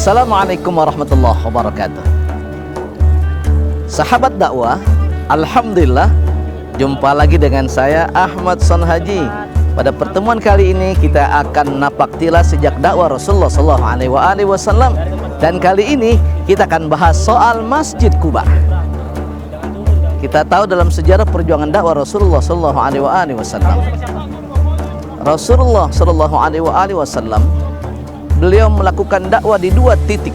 Assalamualaikum warahmatullahi wabarakatuh. Sahabat dakwah, alhamdulillah jumpa lagi dengan saya Ahmad Sonhaji. Pada pertemuan kali ini kita akan napak tilas sejak dakwah Rasulullah SAW. Dan kali ini kita akan bahas soal Masjid Quba. Kita tahu dalam sejarah perjuangan dakwah Rasulullah SAW, Rasulullah SAW beliau melakukan dakwah di dua titik,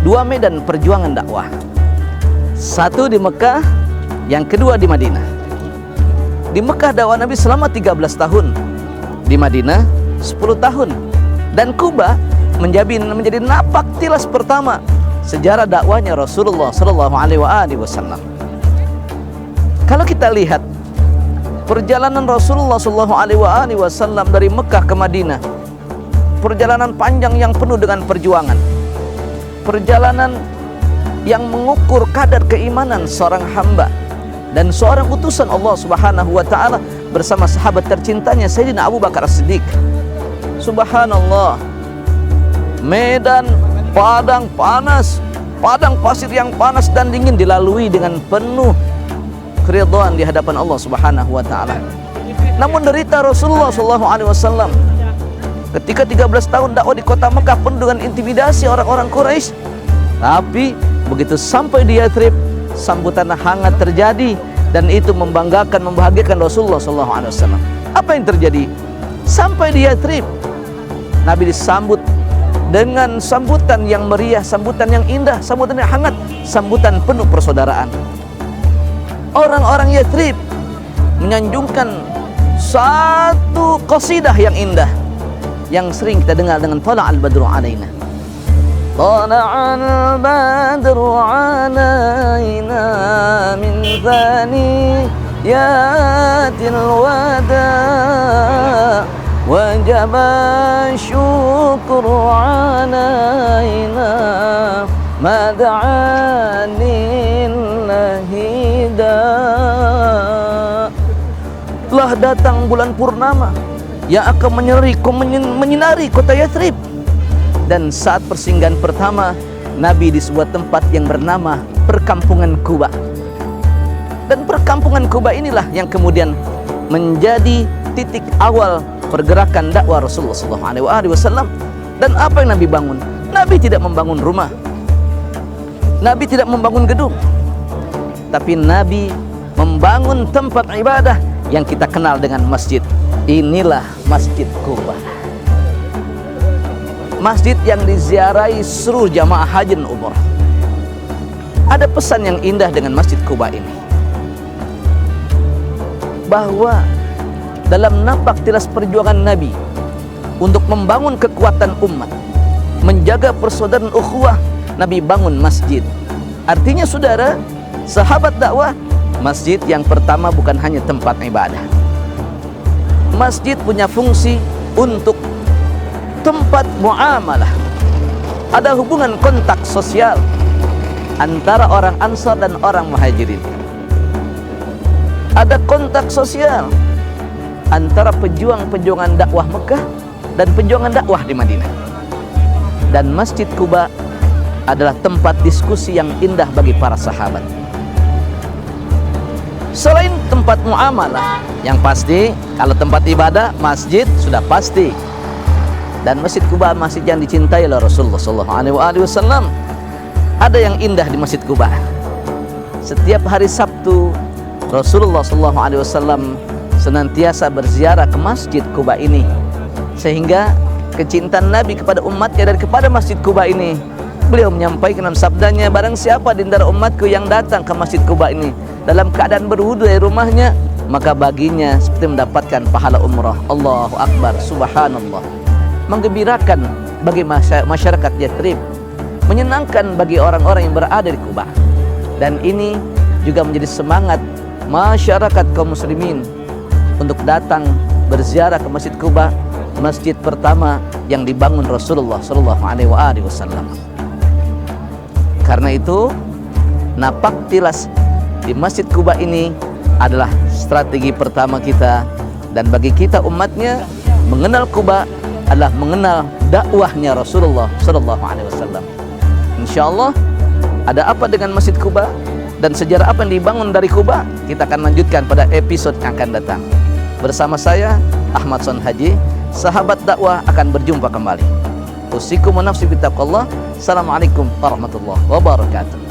dua medan perjuangan dakwah. Satu di Mekah, yang kedua di Madinah. Di Mekah dakwah Nabi selama 13 tahun, di Madinah 10 tahun. Dan Quba menjadi napak tilas pertama sejarah dakwahnya Rasulullah SAW. Kalau kita lihat perjalanan Rasulullah SAW dari Mekah ke Madinah, perjalanan panjang yang penuh dengan perjuangan, perjalanan yang mengukur kadar keimanan seorang hamba dan seorang utusan Allah Subhanahu wa taala bersama sahabat tercintanya Sayyidina Abu Bakar As-Siddiq. Subhanallah, medan padang panas, padang pasir yang panas dan dingin dilalui dengan penuh keridhaan di hadapan Allah Subhanahu wa taala. Namun derita Rasulullah SAW ketika 13 tahun dakwah di kota Mekah penuh dengan intimidasi orang-orang Quraisy. Tapi begitu sampai di Yathrib, sambutan hangat terjadi dan itu membanggakan, membahagiakan Rasulullah SAW. Apa yang terjadi? Sampai di Yathrib, Nabi disambut dengan sambutan yang meriah, sambutan yang indah, sambutan yang hangat, sambutan penuh persaudaraan. Orang-orang Yathrib menyanjungkan satu qasidah yang indah yang sering kita dengar dengan Tala'al Badru Alaina. Tala'al Badru Alaina min thaniyatil wada wajaba syukru alaina mada'anillahi. Telah datang bulan purnama yang akan menyinari kota Yathrib. Dan saat persinggahan pertama Nabi di sebuah tempat yang bernama Perkampungan Quba. Dan Perkampungan Quba inilah yang kemudian menjadi titik awal pergerakan dakwah Rasulullah SAW. Dan apa yang Nabi bangun? Nabi tidak membangun rumah, Nabi tidak membangun gedung, tapi Nabi membangun tempat ibadah yang kita kenal dengan masjid. Inilah Masjid Quba, masjid yang diziarahi seluruh jamaah haji dan umrah. Ada pesan yang indah dengan Masjid Quba ini, bahwa dalam napak tilas perjuangan Nabi untuk membangun kekuatan umat, menjaga persaudaraan ukhuwah, Nabi bangun masjid. Artinya saudara, sahabat dakwah, masjid yang pertama bukan hanya tempat ibadah. Masjid punya fungsi untuk tempat muamalah. Ada hubungan kontak sosial antara orang Ansar dan orang Muhajirin. Ada kontak sosial antara pejuang-pejuangan dakwah Mekah dan pejuangan dakwah di Madinah. Dan Masjid Quba adalah tempat diskusi yang indah bagi para sahabat. Selain tempat muamalah, yang pasti kalau tempat ibadah, masjid sudah pasti. Dan Masjid Quba masjid yang dicintai oleh Rasulullah SAW. Ada yang indah di Masjid Quba. Setiap hari Sabtu Rasulullah SAW senantiasa berziarah ke Masjid Quba ini, sehingga kecintaan Nabi kepada umatnya dan kepada Masjid Quba ini, beliau menyampaikan dalam sabdanya, barang siapa di antara umatku yang datang ke Masjid Quba ini dalam keadaan berwudu dari rumahnya, maka baginya seperti mendapatkan pahala umrah. Allahu Akbar, subhanallah. Menggembirakan bagi masyarakat Yathrib, menyenangkan bagi orang-orang yang berada di Quba. Dan ini juga menjadi semangat masyarakat kaum muslimin untuk datang berziarah ke Masjid Quba, masjid pertama yang dibangun Rasulullah SAW. Karena itu, napak tilas di Masjid Quba ini adalah strategi pertama kita, dan bagi kita umatnya mengenal Quba adalah mengenal dakwahnya Rasulullah sallallahu alaihi wasallam. Insyaallah, ada apa dengan Masjid Quba dan sejarah apa yang dibangun dari Quba, kita akan lanjutkan pada episode yang akan datang. Bersama saya Ahmad Son Haji, sahabat dakwah akan berjumpa kembali. Usikum wa nafsi bittaqwallah. Assalamualaikum warahmatullahi wabarakatuh.